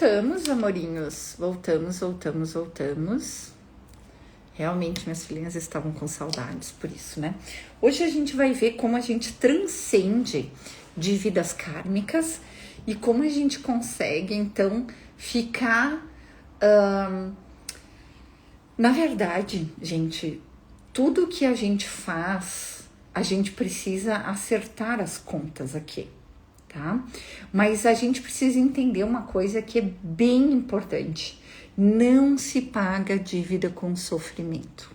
Voltamos, amorinhos. Voltamos. Realmente, minhas filhinhas estavam com saudades, por isso, né? Hoje a gente vai ver como a gente transcende dívidas kármicas e como a gente consegue, então, ficar... Na verdade, gente, tudo que a gente faz, a gente precisa acertar as contas aqui, tá? Mas a gente precisa entender uma coisa que é bem importante. Não se paga dívida com sofrimento,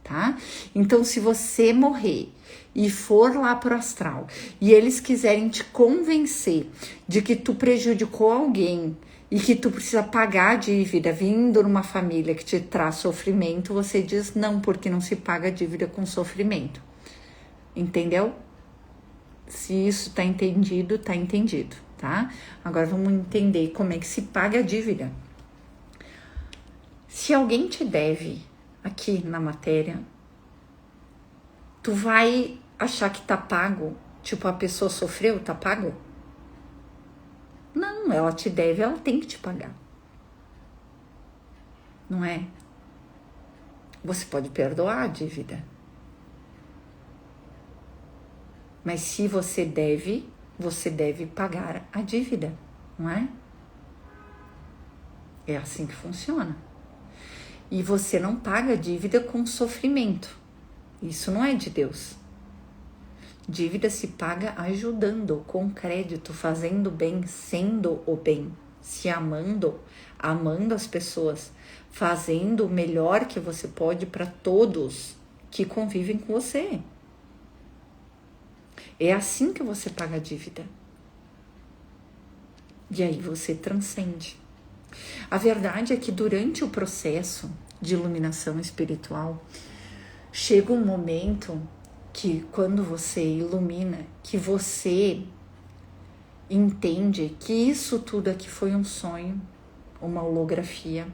tá? Então, se você morrer e for lá pro astral e eles quiserem te convencer de que tu prejudicou alguém e que tu precisa pagar a dívida vindo numa família que te traz sofrimento, você diz não, porque não se paga dívida com sofrimento. Entendeu? Se isso tá entendido, tá? Agora vamos entender como é que se paga a dívida. Se alguém te deve aqui na matéria, tu vai achar que tá pago? Tipo, a pessoa sofreu, tá pago? Não, ela te deve, ela tem que te pagar. Não é? Você pode perdoar a dívida. Mas se você deve pagar a dívida, não é? É assim que funciona. E você não paga a dívida com sofrimento. Isso não é de Deus. Dívida se paga ajudando, com crédito, fazendo bem, sendo o bem, se amando as pessoas, fazendo o melhor que você pode para todos que convivem com você. É assim que você paga a dívida. E aí você transcende. A verdade é que durante o processo de iluminação espiritual, chega um momento que quando você ilumina, que você entende que isso tudo aqui foi um sonho, uma holografia.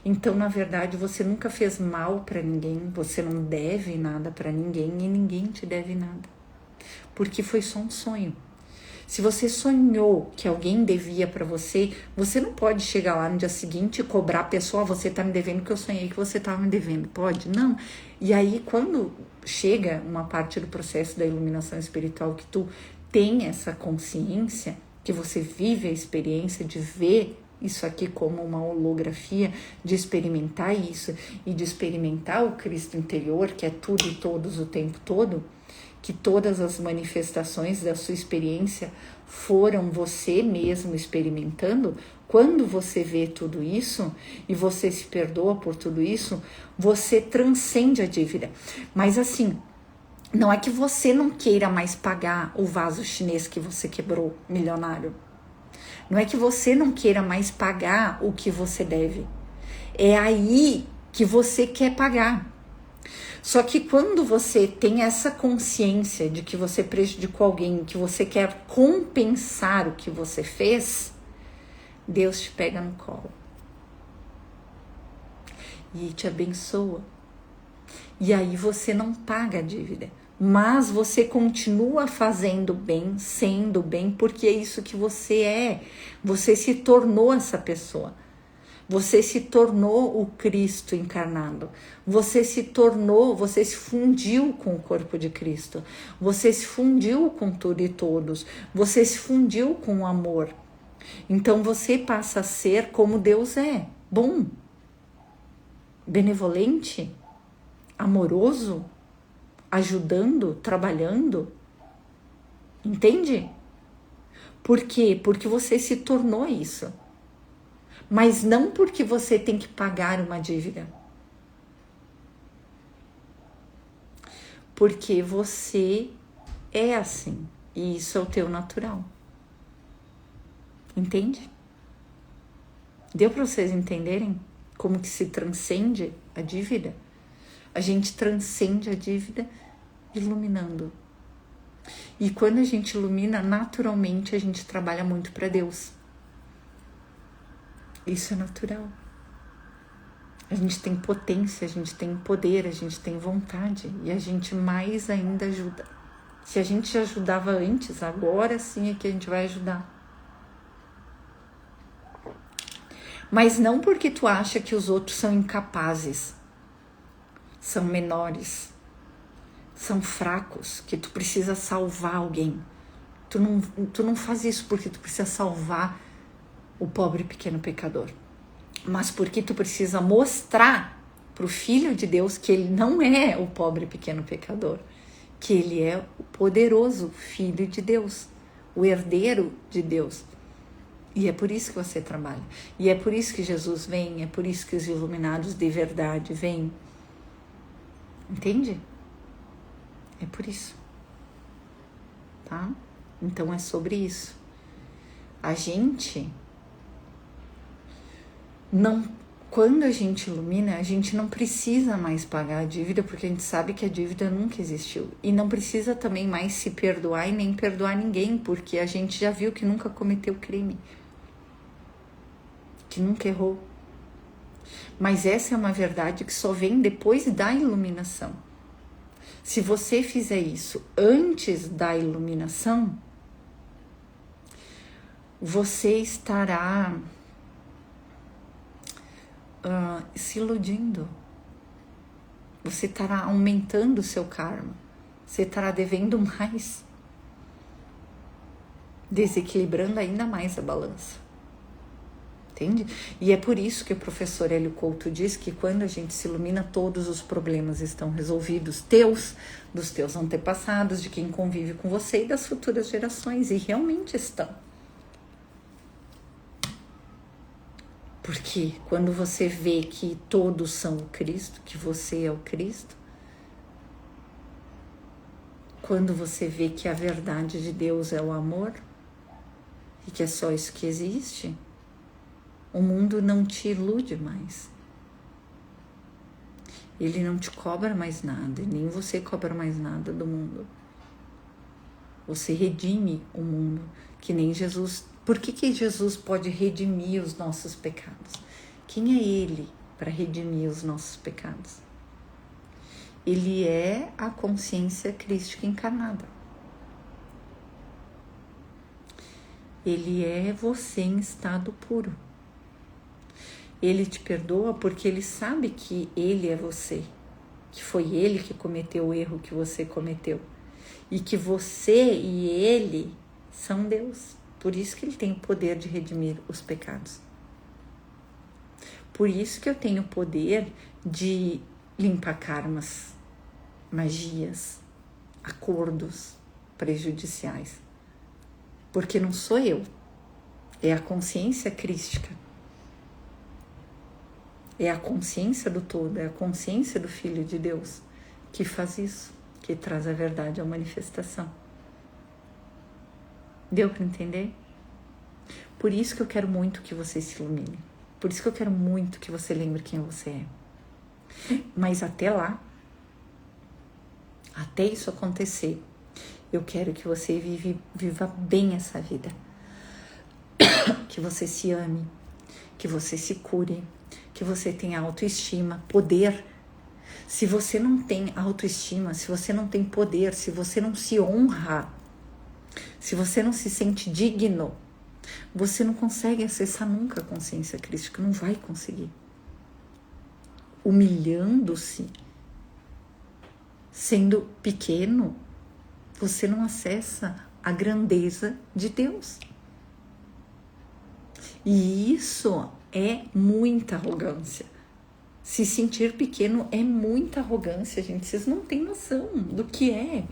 Então, na verdade, você nunca fez mal para ninguém, você não deve nada para ninguém e ninguém te deve nada. Porque foi só um sonho. Se você sonhou que alguém devia para você, você não pode chegar lá no dia seguinte e cobrar a pessoa, você tá me devendo que eu sonhei que você tava me devendo. Pode? Não. E aí, quando chega uma parte do processo da iluminação espiritual que tu tem essa consciência, que você vive a experiência de ver isso aqui como uma holografia, de experimentar isso e de experimentar o Cristo interior, que é tudo e todos o tempo todo, que todas as manifestações da sua experiência foram você mesmo experimentando, quando você vê tudo isso e você se perdoa por tudo isso, você transcende a dívida. Mas assim, não é que você não queira mais pagar o vaso chinês que você quebrou, milionário. Não é que você não queira mais pagar o que você deve. É aí que você quer pagar. Só que quando você tem essa consciência de que você prejudicou alguém, que você quer compensar o que você fez, Deus te pega no colo e te abençoa. E aí você não paga a dívida, mas você continua fazendo bem, sendo bem, porque é isso que você é. Você se tornou essa pessoa. Você se tornou o Cristo encarnado. Você se fundiu com o corpo de Cristo. Você se fundiu com tudo e todos. Você se fundiu com o amor. Então você passa a ser como Deus é. Bom, benevolente, amoroso, ajudando, trabalhando. Entende? Por quê? Porque você se tornou isso. Mas não porque você tem que pagar uma dívida. Porque você é assim. E isso é o teu natural. Entende? Deu para vocês entenderem como que se transcende a dívida? A gente transcende a dívida iluminando. E quando a gente ilumina, naturalmente a gente trabalha muito para Deus. Isso é natural. A gente tem potência, a gente tem poder, a gente tem vontade e a gente mais ainda ajuda. Se a gente já ajudava antes, agora sim é que a gente vai ajudar. Mas não porque tu acha que os outros são incapazes, são menores, são fracos, que tu precisa salvar alguém. Tu não faz isso porque tu precisa salvar o pobre pequeno pecador, mas porque tu precisa mostrar para o Filho de Deus que ele não é o pobre pequeno pecador, que ele é o poderoso Filho de Deus, o herdeiro de Deus. E é por isso que você trabalha. E é por isso que Jesus vem, é por isso que os iluminados de verdade vêm. Entende? É por isso. Tá? Então é sobre isso. A gente não... Quando a gente ilumina, a gente não precisa mais pagar a dívida, porque a gente sabe que a dívida nunca existiu. E não precisa também mais se perdoar e nem perdoar ninguém, porque a gente já viu que nunca cometeu crime, que nunca errou. Mas essa é uma verdade que só vem depois da iluminação. Se você fizer isso antes da iluminação, você estará se iludindo. Você estará aumentando o seu karma. Você estará devendo mais, desequilibrando ainda mais a balança. Entende? E é por isso que o professor Hélio Couto diz que quando a gente se ilumina, todos os problemas estão resolvidos, dos teus antepassados, de quem convive com você e das futuras gerações, e realmente estão. Porque quando você vê que todos são o Cristo, que você é o Cristo, quando você vê que a verdade de Deus é o amor, e que é só isso que existe, o mundo não te ilude mais. Ele não te cobra mais nada, e nem você cobra mais nada do mundo. Você redime o mundo, que nem Jesus. Por que Jesus pode redimir os nossos pecados? Quem é Ele para redimir os nossos pecados? Ele é a consciência crística encarnada. Ele é você em estado puro. Ele te perdoa porque ele sabe que ele é você, que foi ele que cometeu o erro que você cometeu, e que você e ele são Deus. Por isso que ele tem o poder de redimir os pecados. Por isso que eu tenho o poder de limpar karmas, magias, acordos prejudiciais. Porque não sou eu, é a consciência crística. É a consciência do todo, é a consciência do Filho de Deus que faz isso, que traz a verdade à manifestação. Deu para entender? Por isso que eu quero muito que você se ilumine. Por isso que eu quero muito que você lembre quem você é. Mas até lá, até isso acontecer, eu quero que você viva bem essa vida. Que você se ame, que você se cure, que você tenha autoestima, poder. Se você não tem autoestima, se você não tem poder, se você não se honra, se você não se sente digno, você não consegue acessar nunca a consciência crística, não vai conseguir. Humilhando-se, sendo pequeno, você não acessa a grandeza de Deus. E isso é muita arrogância. Se sentir pequeno é muita arrogância, gente. Vocês não têm noção do que é.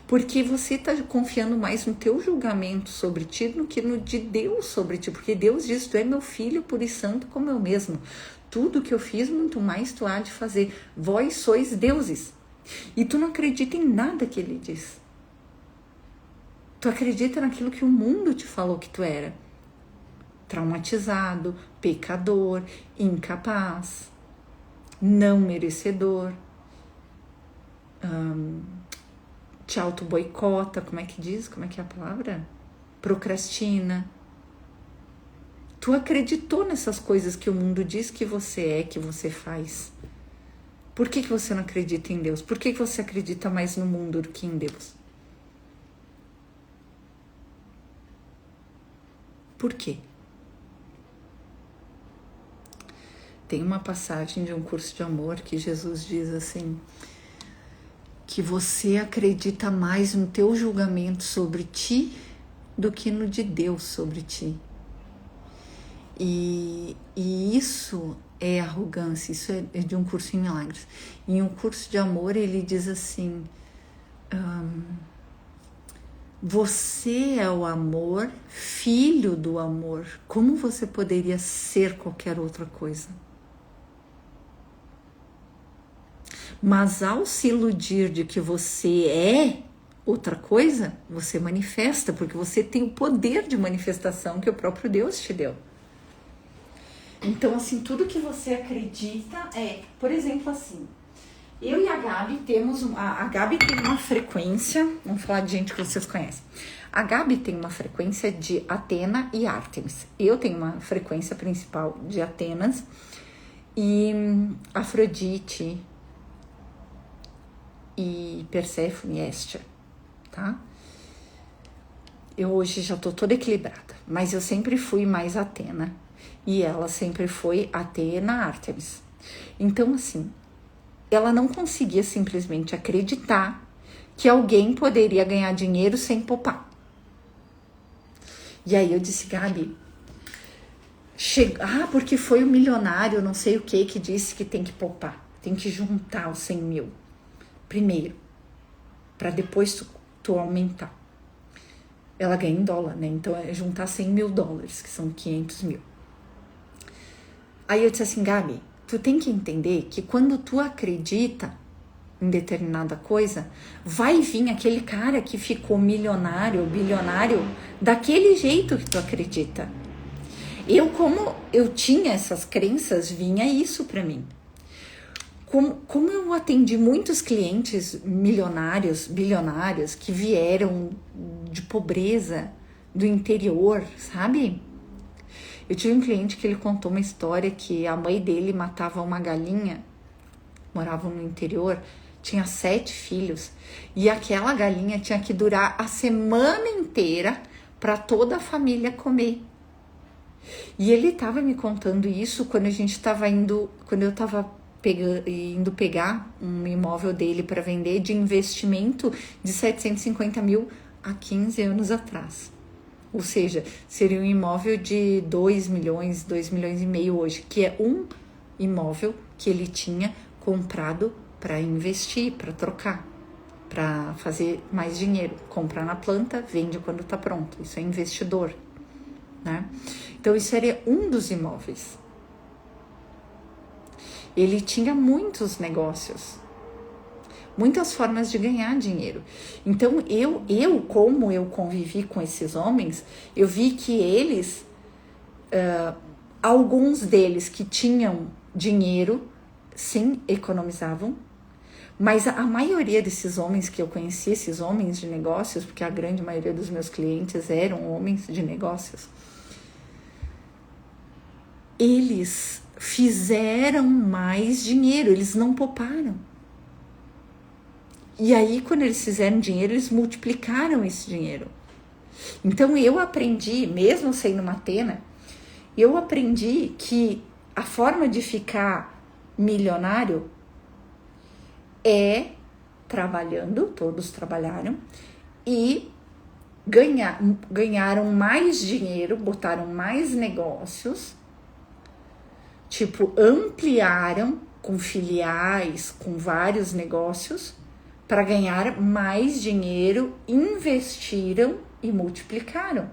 Porque você está confiando mais no teu julgamento sobre ti do que no de Deus sobre ti. Porque Deus diz, tu é meu filho puro e santo como eu mesmo. Tudo que eu fiz, muito mais tu há de fazer. Vós sois deuses. E tu não acredita em nada que ele diz. Tu acredita naquilo que o mundo te falou que tu era. Traumatizado, pecador, incapaz, não merecedor, te auto-boicota, como é que diz? Como é que é a palavra? Procrastina. Tu acreditou nessas coisas que o mundo diz que você é, que você faz. Por que você não acredita em Deus? Por que você acredita mais no mundo do que em Deus? Por quê? Tem uma passagem de Um Curso de Amor que Jesus diz assim, que você acredita mais no teu julgamento sobre ti do que no de Deus sobre ti. E isso é arrogância, isso é de Um Curso em Milagres. Em Um Curso de Amor ele diz assim, você é o amor, filho do amor. Como você poderia ser qualquer outra coisa? Mas ao se iludir de que você é outra coisa, você manifesta, porque você tem o poder de manifestação que o próprio Deus te deu. Então, assim, tudo que você acredita por exemplo, assim, eu e a Gabi temos, a Gabi tem uma frequência, vamos falar de gente que vocês conhecem. A Gabi tem uma frequência de Atena e Ártemis. Eu tenho uma frequência principal de Atenas e Afrodite e Perséfone e Hestia, tá? Eu hoje já tô toda equilibrada, mas eu sempre fui mais Atena e ela sempre foi Atena, Ártemis. Então, assim, ela não conseguia simplesmente acreditar que alguém poderia ganhar dinheiro sem poupar. E aí eu disse, Gabi, porque foi o milionário, não sei o que disse que tem que poupar, tem que juntar os 100 mil primeiro, para depois tu aumentar. Ela ganha em dólar, né? Então é juntar 100 mil dólares, que são 500 mil. Aí eu disse assim, Gabi, tu tem que entender que quando tu acredita em determinada coisa, vai vir aquele cara que ficou milionário, bilionário, daquele jeito que tu acredita. Como eu tinha essas crenças, vinha isso para mim. Como eu atendi muitos clientes milionários, bilionários, que vieram de pobreza, do interior, sabe? Eu tive um cliente que ele contou uma história que a mãe dele matava uma galinha, moravam no interior, tinha 7 filhos, e aquela galinha tinha que durar a semana inteira para toda a família comer. E ele estava me contando isso quando a gente estava quando eu estava indo pegar um imóvel dele para vender de investimento de 750 mil há 15 anos atrás. Ou seja, seria um imóvel de 2 milhões, 2 milhões e meio hoje, que é um imóvel que ele tinha comprado para investir, para trocar, para fazer mais dinheiro. Comprar na planta, vende quando está pronto. Isso é investidor, né? Então, isso era um dos imóveis. Ele tinha muitos negócios, muitas formas de ganhar dinheiro. Então, como eu convivi com esses homens, eu vi que eles, alguns deles que tinham dinheiro, sim, economizavam, mas a maioria desses homens que eu conheci, esses homens de negócios, porque a grande maioria dos meus clientes eram homens de negócios, eles fizeram mais dinheiro, eles não pouparam. E aí, quando eles fizeram dinheiro, eles multiplicaram esse dinheiro. Então, eu aprendi, mesmo sendo uma Atena, eu aprendi que a forma de ficar milionário é trabalhando, todos trabalharam, e ganharam mais dinheiro, botaram mais negócios, tipo, ampliaram com filiais, com vários negócios, para ganhar mais dinheiro, investiram e multiplicaram.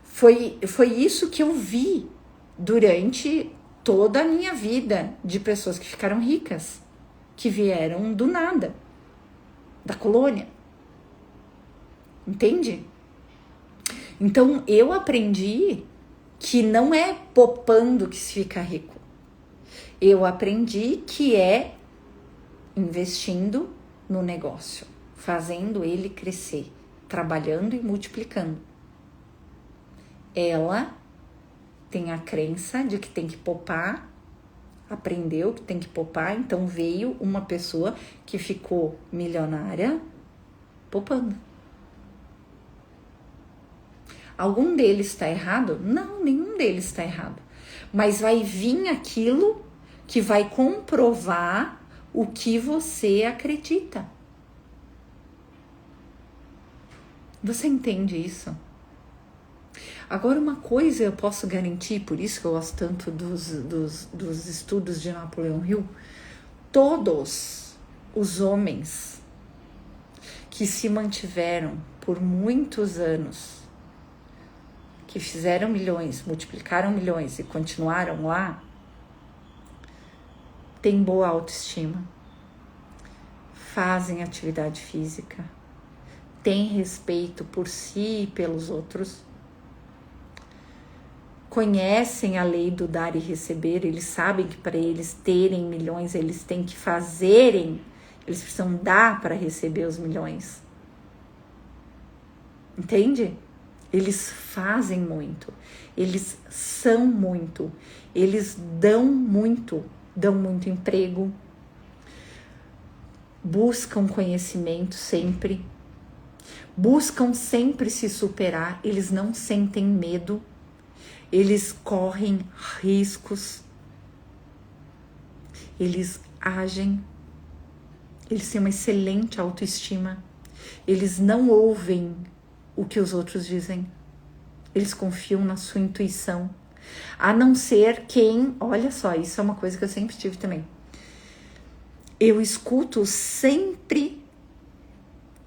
Foi isso que eu vi durante toda a minha vida de pessoas que ficaram ricas, que vieram do nada, da colônia. Entende? Então, eu aprendi que não é poupando que se fica rico. Eu aprendi que é investindo no negócio, fazendo ele crescer, trabalhando e multiplicando. Ela tem a crença de que tem que poupar, aprendeu que tem que poupar, então veio uma pessoa que ficou milionária poupando. Algum deles está errado? Não, nenhum deles está errado. Mas vai vir aquilo que vai comprovar o que você acredita. Você entende isso? Agora, uma coisa eu posso garantir, por isso que eu gosto tanto dos estudos de Napoleão Hill, todos os homens que se mantiveram por muitos anos, que fizeram milhões, multiplicaram milhões e continuaram lá, têm boa autoestima, fazem atividade física, têm respeito por si e pelos outros, conhecem a lei do dar e receber, eles sabem que para eles terem milhões, eles têm que fazerem, eles precisam dar para receber os milhões. Entende? Eles fazem muito, eles são muito, eles dão muito emprego, buscam conhecimento sempre, buscam sempre se superar, eles não sentem medo, eles correm riscos, eles agem, eles têm uma excelente autoestima, eles não ouvem o que os outros dizem, eles confiam na sua intuição, a não ser quem, olha só, isso é uma coisa que eu sempre tive também, eu escuto sempre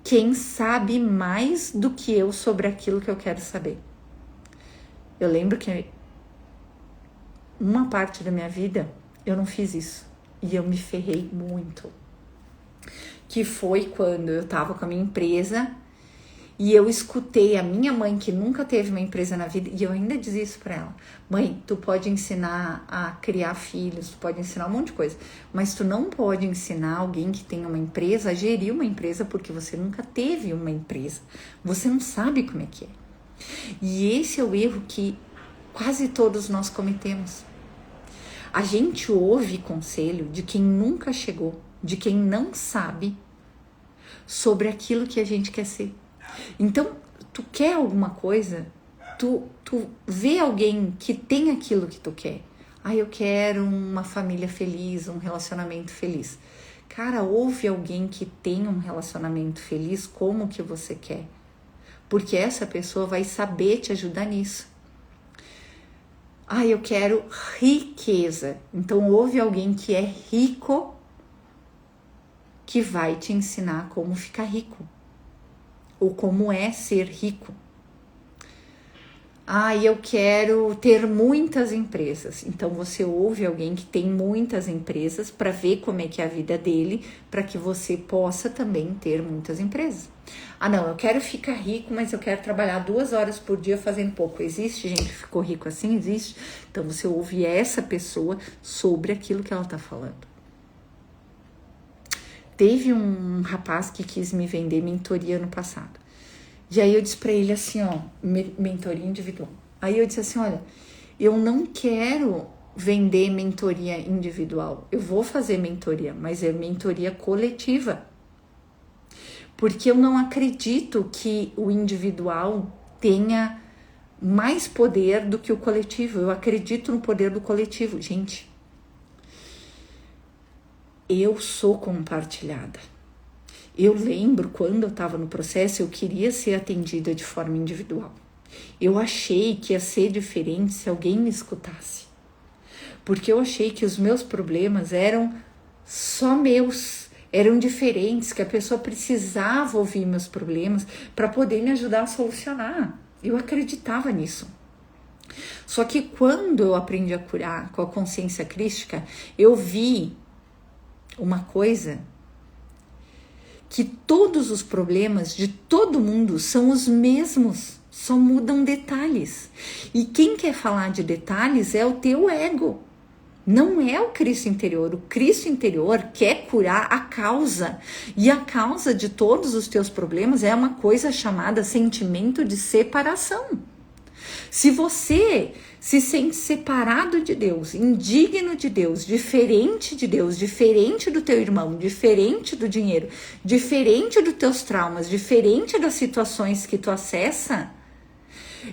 quem sabe mais do que eu sobre aquilo que eu quero saber. Eu lembro que uma parte da minha vida eu não fiz isso e eu me ferrei muito, que foi quando eu tava com a minha empresa e eu escutei a minha mãe, que nunca teve uma empresa na vida, e eu ainda dizia isso pra ela: mãe, tu pode ensinar a criar filhos, tu pode ensinar um monte de coisa, mas tu não pode ensinar alguém que tem uma empresa a gerir uma empresa, porque você nunca teve uma empresa, você não sabe como é que é. E esse é o erro que quase todos nós cometemos. A gente ouve conselho de quem nunca chegou, de quem não sabe sobre aquilo que a gente quer ser. Então, tu quer alguma coisa, tu vê alguém que tem aquilo que tu quer. Eu quero uma família feliz, um relacionamento feliz. Cara, ouve alguém que tem um relacionamento feliz como que você quer. Porque essa pessoa vai saber te ajudar nisso. Eu quero riqueza. Então, ouve alguém que é rico, que vai te ensinar como ficar rico. Ou como é ser rico. Eu quero ter muitas empresas. Então, você ouve alguém que tem muitas empresas para ver como é que é a vida dele, para que você possa também ter muitas empresas. Não, eu quero ficar rico, mas eu quero trabalhar 2 horas por dia fazendo pouco. Existe gente que ficou rico assim? Existe. Então, você ouve essa pessoa sobre aquilo que ela está falando. Teve um rapaz que quis me vender mentoria ano passado. E aí eu disse pra ele assim, mentoria individual. Aí eu disse assim, olha, eu não quero vender mentoria individual. Eu vou fazer mentoria, mas é mentoria coletiva. Porque eu não acredito que o individual tenha mais poder do que o coletivo. Eu acredito no poder do coletivo. Gente, eu sou compartilhada. Eu lembro quando eu estava no processo, eu queria ser atendida de forma individual. Eu achei que ia ser diferente se alguém me escutasse. Porque eu achei que os meus problemas eram só meus, eram diferentes, que a pessoa precisava ouvir meus problemas para poder me ajudar a solucionar. Eu acreditava nisso. Só que quando eu aprendi a curar com a consciência crística, eu vi uma coisa, que todos os problemas de todo mundo são os mesmos, só mudam detalhes. E quem quer falar de detalhes é o teu ego, não é o Cristo interior. O Cristo interior quer curar a causa, e a causa de todos os teus problemas é uma coisa chamada sentimento de separação. Se você se sente separado de Deus, indigno de Deus, diferente do teu irmão, diferente do dinheiro, diferente dos teus traumas, diferente das situações que tu acessa,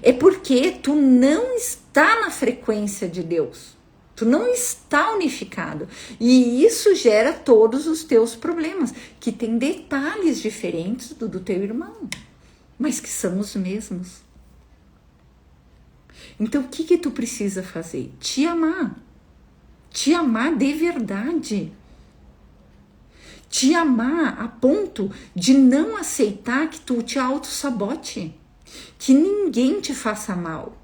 é porque tu não está na frequência de Deus. Tu não está unificado. E isso gera todos os teus problemas, que tem detalhes diferentes do teu irmão, mas que são os mesmos. Então, o que tu precisa fazer? Te amar. Te amar de verdade. Te amar a ponto de não aceitar que tu te auto-sabote. Que ninguém te faça mal.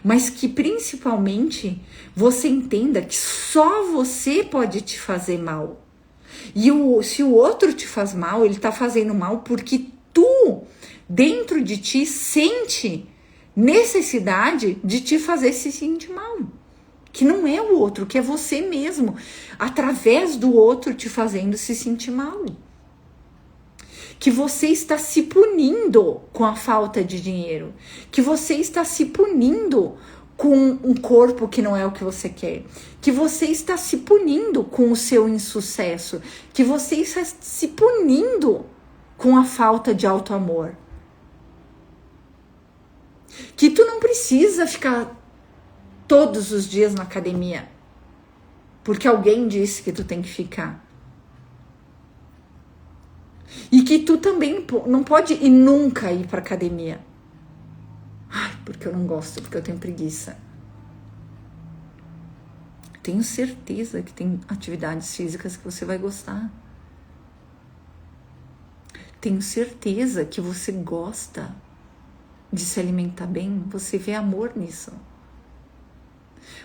Mas que principalmente você entenda que só você pode te fazer mal. E se o outro te faz mal, ele tá fazendo mal porque tu, dentro de ti, sente necessidade de te fazer se sentir mal. Que não é o outro, que é você mesmo, através do outro te fazendo se sentir mal. Que você está se punindo com a falta de dinheiro, que você está se punindo com um corpo que não é o que você quer, que você está se punindo com o seu insucesso, que você está se punindo com a falta de autoamor. Que tu não precisa ficar todos os dias na academia, porque alguém disse que tu tem que ficar. E que tu também não pode ir nunca ir para academia. Ai, porque eu não gosto, porque eu tenho preguiça. Tenho certeza que tem atividades físicas que você vai gostar. Tenho certeza que você gosta de se alimentar bem, você vê amor nisso.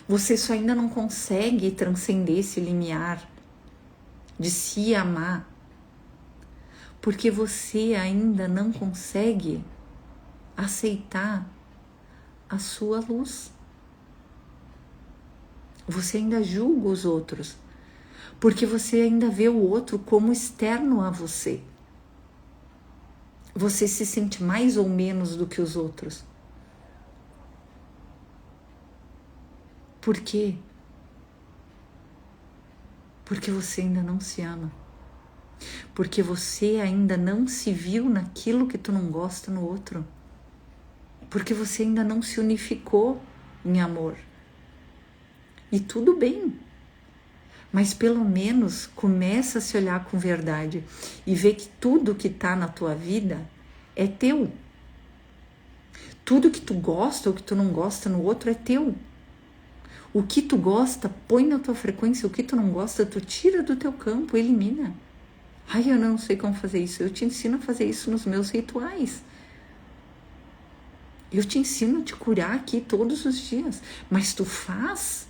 Você só ainda não consegue transcender esse limiar de se amar, porque você ainda não consegue aceitar a sua luz. Você ainda julga os outros, porque você ainda vê o outro como externo a você. Você se sente mais ou menos do que os outros. Por quê? Porque você ainda não se ama. Porque você ainda não se viu naquilo que tu não gosta no outro. Porque você ainda não se unificou em amor. E tudo bem. Mas pelo menos começa a se olhar com verdade e ver que tudo que tá na tua vida é teu. Tudo que tu gosta ou que tu não gosta no outro é teu. O que tu gosta, põe na tua frequência. O que tu não gosta, tu tira do teu campo, elimina. Ai, eu não sei como fazer isso. Eu te ensino a fazer isso nos meus rituais. Eu te ensino a te curar aqui todos os dias. Mas tu faz?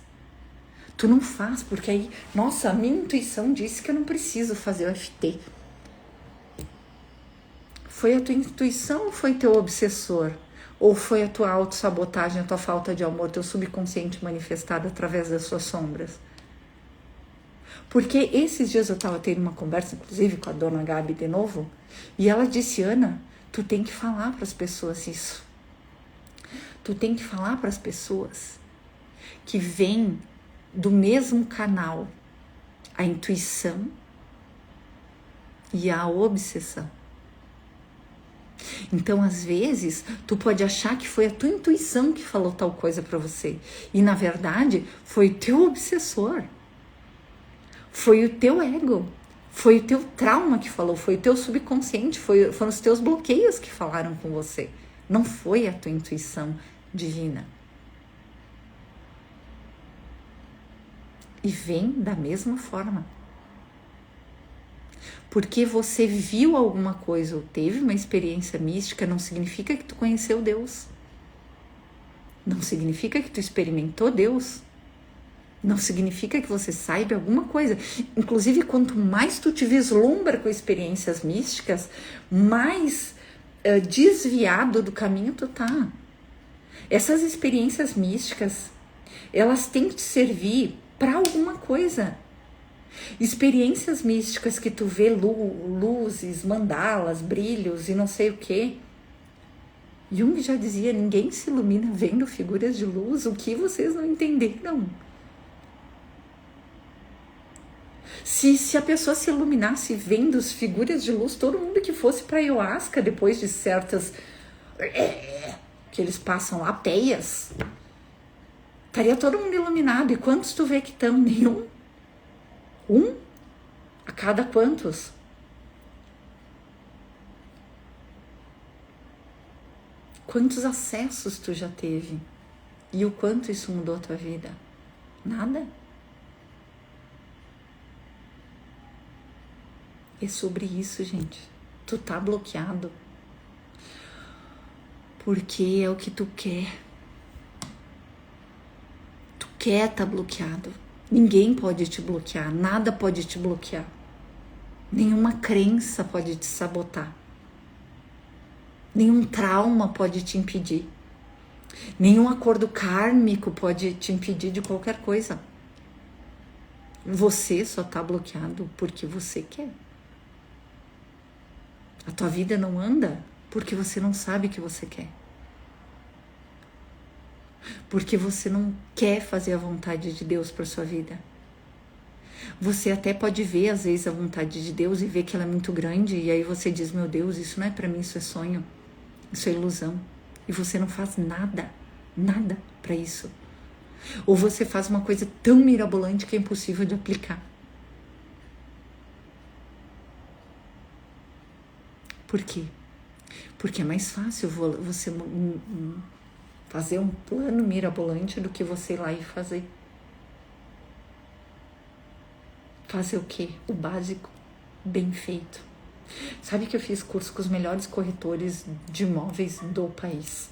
Tu não faz, porque aí... Nossa, a minha intuição disse que eu não preciso fazer o FT. Foi a tua intuição ou foi teu obsessor? Ou foi a tua autossabotagem, a tua falta de amor, teu subconsciente manifestado através das suas sombras? Porque esses dias eu estava tendo uma conversa, inclusive com a dona Gabi de novo, e ela disse, Ana, tu tem que falar para as pessoas isso. Tu tem que falar para as pessoas que vêm do mesmo canal a intuição e a obsessão. Então, às vezes, tu pode achar que foi a tua intuição que falou tal coisa para você. E, na verdade, foi o teu obsessor. Foi o teu ego. Foi o teu trauma que falou. Foi o teu subconsciente. Foram os teus bloqueios que falaram com você. Não foi a tua intuição divina. E vem da mesma forma. Porque você viu alguma coisa ou teve uma experiência mística, não significa que tu conheceu Deus. Não significa que tu experimentou Deus. Não significa que você saiba alguma coisa. Inclusive, quanto mais tu te vislumbra com experiências místicas, mais desviado do caminho tu tá. Essas experiências místicas, elas têm que te servir para alguma coisa. Experiências místicas que tu vê luzes, mandalas, brilhos e não sei o que. Jung já dizia, ninguém se ilumina vendo figuras de luz. O que vocês não entenderam? Se a pessoa se iluminasse vendo as figuras de luz, todo mundo que fosse para ayahuasca depois de certas... que eles passam lá, peias, Estaria todo mundo iluminado. E quantos tu vê que estão? Nenhum? Um? A cada quantos? Quantos acessos tu já teve? E o quanto isso mudou a tua vida? Nada. É sobre isso, gente. Tu tá bloqueado. Porque é o que tu quer. Tu quer tá bloqueado. Ninguém pode te bloquear. Nada pode te bloquear. Nenhuma crença pode te sabotar. Nenhum trauma pode te impedir. Nenhum acordo kármico pode te impedir de qualquer coisa. Você só tá bloqueado porque você quer. A tua vida não anda porque você não sabe o que você quer. Porque você não quer fazer a vontade de Deus para sua vida. Você até pode ver às vezes a vontade de Deus e ver que ela é muito grande e aí você diz, meu Deus, isso não é para mim, isso é sonho, isso é ilusão. E você não faz nada para isso. Ou você faz uma coisa tão mirabolante que é impossível de aplicar. Por quê? Porque é mais fácil você fazer um plano mirabolante do que você ir lá e fazer. Fazer o quê? O básico, bem feito. Sabe que eu fiz curso com os melhores corretores de imóveis do país.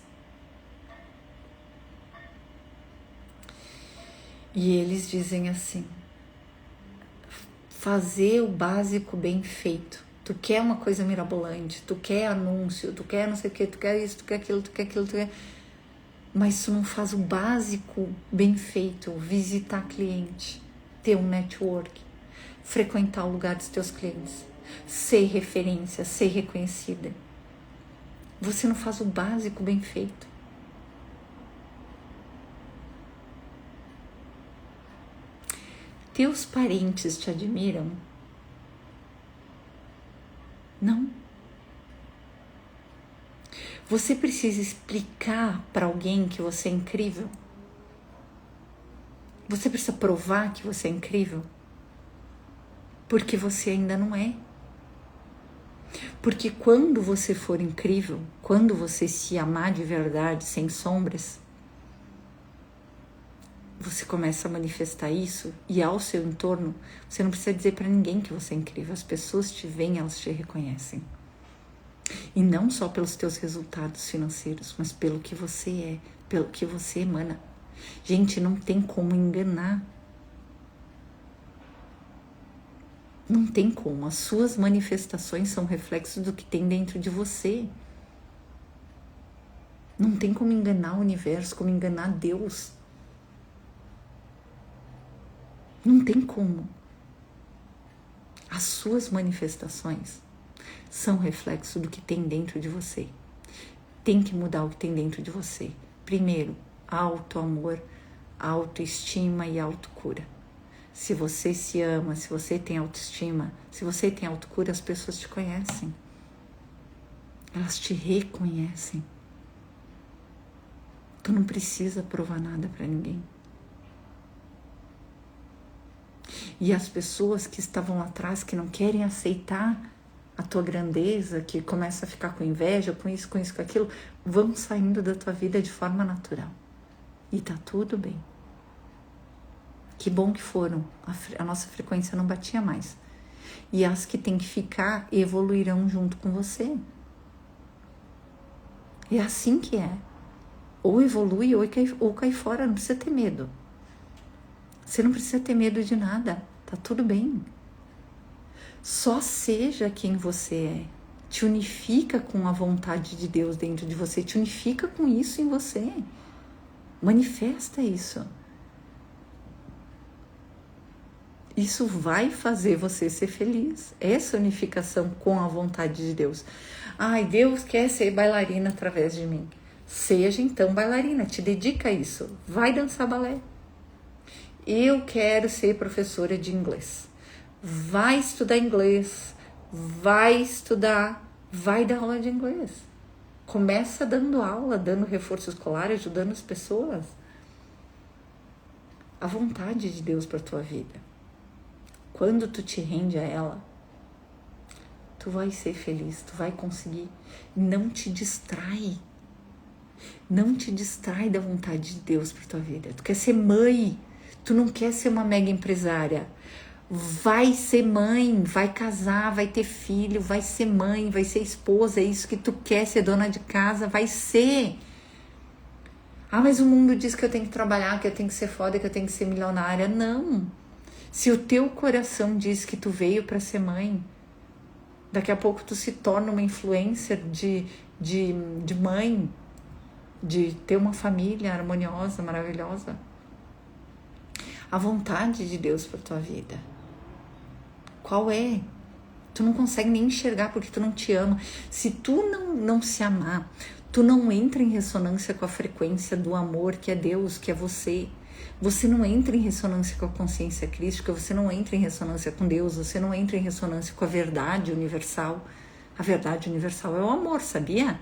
E eles dizem assim, fazer o básico bem feito. Tu quer uma coisa mirabolante, tu quer anúncio, tu quer não sei o que, tu quer isso, tu quer aquilo, tu quer aquilo, tu quer... Mas tu não faz o básico bem feito, visitar cliente, ter um network, frequentar o lugar dos teus clientes, ser referência, ser reconhecida. Você não faz o básico bem feito. Teus parentes te admiram? Não. Você precisa explicar para alguém que você é incrível? Você precisa provar que você é incrível? Porque você ainda não é. Porque quando você for incrível, quando você se amar de verdade, sem sombras, você começa a manifestar isso e ao seu entorno, você não precisa dizer para ninguém que você é incrível. As pessoas te veem, elas te reconhecem. E não só pelos teus resultados financeiros, mas pelo que você é, pelo que você emana. Gente, não tem como enganar. Não tem como. As suas manifestações são reflexos do que tem dentro de você. Não tem como enganar o universo, como enganar Deus. Não tem como. As suas manifestações são reflexo do que tem dentro de você. Tem que mudar o que tem dentro de você. Primeiro, auto-amor, autoestima e autocura. Se você se ama, se você tem autoestima, se você tem autocura, as pessoas te conhecem. Elas te reconhecem. Tu não precisa provar nada para ninguém. E as pessoas que estavam lá atrás, que não querem aceitar a tua grandeza, que começa a ficar com inveja, com isso, com aquilo, vão saindo da tua vida de forma natural. E tá tudo bem. Que bom que foram. A nossa frequência não batia mais. E as que tem que ficar evoluirão junto com você. É assim que é. Ou evolui ou cai fora, não precisa ter medo. Você não precisa ter medo de nada, tá tudo bem. Só seja quem você é. Te unifica com a vontade de Deus dentro de você, te unifica com isso em você. Manifesta isso. Isso vai fazer você ser feliz. Essa unificação com a vontade de Deus. Ai, Deus quer ser bailarina através de mim. Seja então bailarina, te dedica a isso. Vai dançar balé. Eu quero ser professora de inglês. Vai estudar inglês, vai dar aula de inglês. Começa dando aula, dando reforço escolar, ajudando as pessoas. a vontade de Deus para tua vida. Quando tu te rende a ela, tu vai ser feliz, tu vai conseguir. Não te distrai. Não te distrai da vontade de Deus para tua vida. Tu quer ser mãe, tu não quer ser uma mega empresária. Vai ser mãe, vai casar, vai ter filho, vai ser mãe, vai ser esposa, é isso que tu quer, ser dona de casa, vai ser. Ah, mas o mundo diz que eu tenho que trabalhar, que eu tenho que ser foda, que eu tenho que ser milionária. Não. Se o teu coração diz que tu veio para ser mãe, daqui a pouco tu se torna uma influencer de mãe, de ter uma família harmoniosa, maravilhosa. A vontade de Deus para tua vida. Qual é? Tu não consegue nem enxergar porque tu não te ama. Se tu não se amar, tu não entra em ressonância com a frequência do amor que é Deus, que é você. Você não entra em ressonância com a consciência crística, você não entra em ressonância com Deus, você não entra em ressonância com a verdade universal. A verdade universal é o amor, sabia?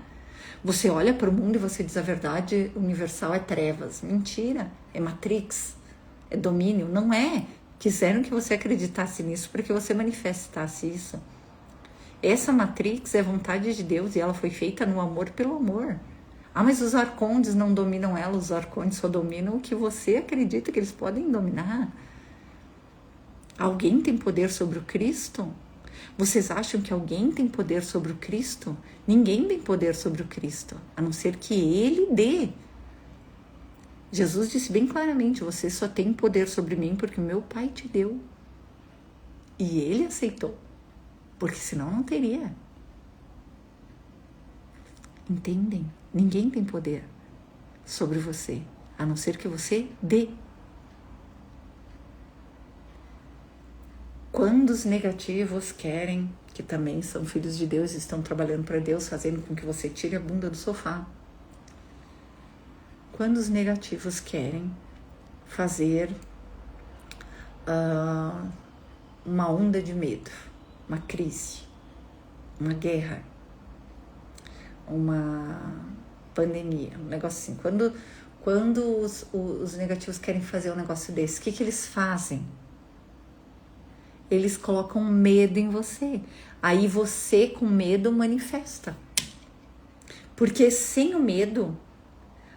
Você olha para o mundo e você diz a verdade universal é trevas. Mentira, é Matrix, é domínio. Não é. Quiseram que você acreditasse nisso para que você manifestasse isso. Essa Matrix é vontade de Deus e ela foi feita no amor pelo amor. Ah, mas os arcontes não dominam ela, os arcontes só dominam o que você acredita que eles podem dominar. Alguém tem poder sobre o Cristo? Vocês acham que alguém tem poder sobre o Cristo? Ninguém tem poder sobre o Cristo, a não ser que Ele dê. Jesus disse bem claramente, você só tem poder sobre mim porque o meu Pai te deu. E Ele aceitou, porque senão não teria. Entendem? Ninguém tem poder sobre você, a não ser que você dê. Quando os negativos querem, que também são filhos de Deus, estão trabalhando para Deus, fazendo com que você tire a bunda do sofá. Quando os negativos querem fazer uma onda de medo, uma crise, uma guerra, uma pandemia, um negócio assim. Quando os negativos querem fazer um negócio desse, o que eles fazem? Eles colocam medo em você. Aí você, com medo, manifesta. Porque sem o medo,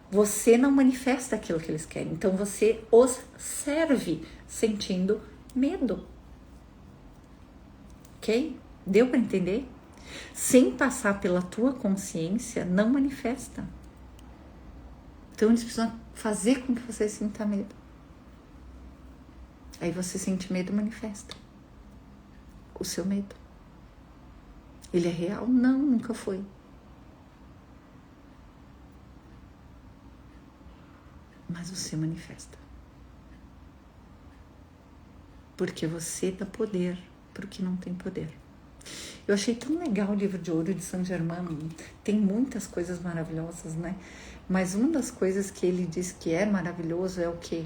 você não manifesta aquilo que eles querem. Então você os serve sentindo medo. Ok? Deu para entender? Sem passar pela tua consciência, não manifesta. Então eles precisam fazer com que você sinta medo. Aí você sente medo e manifesta o seu medo. Ele é real? Não, nunca foi. Mas você manifesta. Porque você dá poder para o que não tem poder. Eu achei tão legal o livro de ouro de Saint Germain. Tem muitas coisas maravilhosas, né? Mas uma das coisas que ele diz que é maravilhoso é o quê?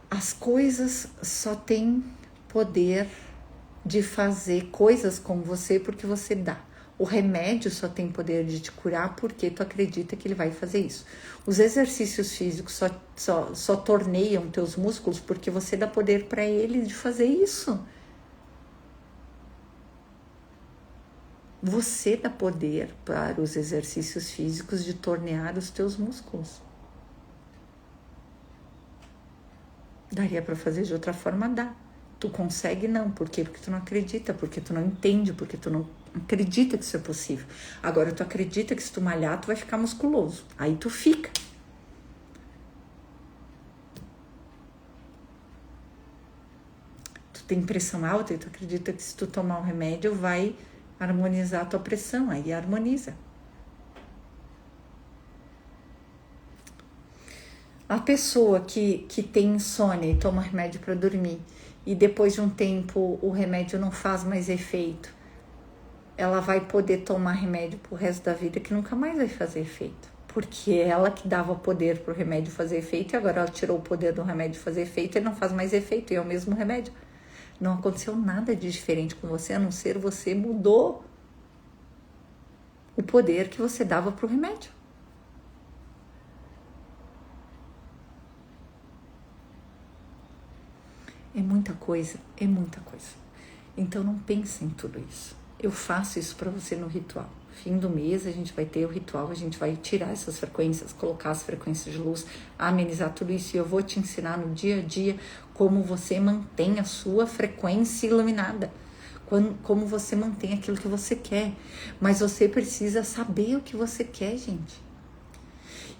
As coisas só têm poder de fazer coisas com você porque você dá. O remédio só tem poder de te curar porque tu acredita que ele vai fazer isso. Os exercícios físicos só torneiam teus músculos porque você dá poder para ele de fazer isso. Você dá poder para os exercícios físicos de tornear os teus músculos. Daria para fazer de outra forma? Dá. Tu consegue? Não. Por quê? Porque tu não acredita, porque tu não entende, porque tu não acredita que isso é possível. Agora tu acredita que se tu malhar, tu vai ficar musculoso. Aí tu fica. Tu tem pressão alta e tu acredita que se tu tomar um remédio vai harmonizar a tua pressão. Aí harmoniza. A pessoa que tem insônia e toma remédio para dormir e depois de um tempo o remédio não faz mais efeito, ela vai poder tomar remédio pro resto da vida que nunca mais vai fazer efeito. Porque é ela que dava poder pro remédio fazer efeito e agora ela tirou o poder do remédio fazer efeito e não faz mais efeito, e é o mesmo remédio. Não aconteceu nada de diferente com você, a não ser você mudou o poder que você dava pro remédio. É muita coisa, é muita coisa. Então não pense em tudo isso. Eu faço isso para você no ritual. Fim do mês a gente vai ter o ritual, a gente vai tirar essas frequências, colocar as frequências de luz, amenizar tudo isso, e eu vou te ensinar no dia a dia como você mantém a sua frequência iluminada, como você mantém aquilo que você quer. Mas você precisa saber o que você quer, gente.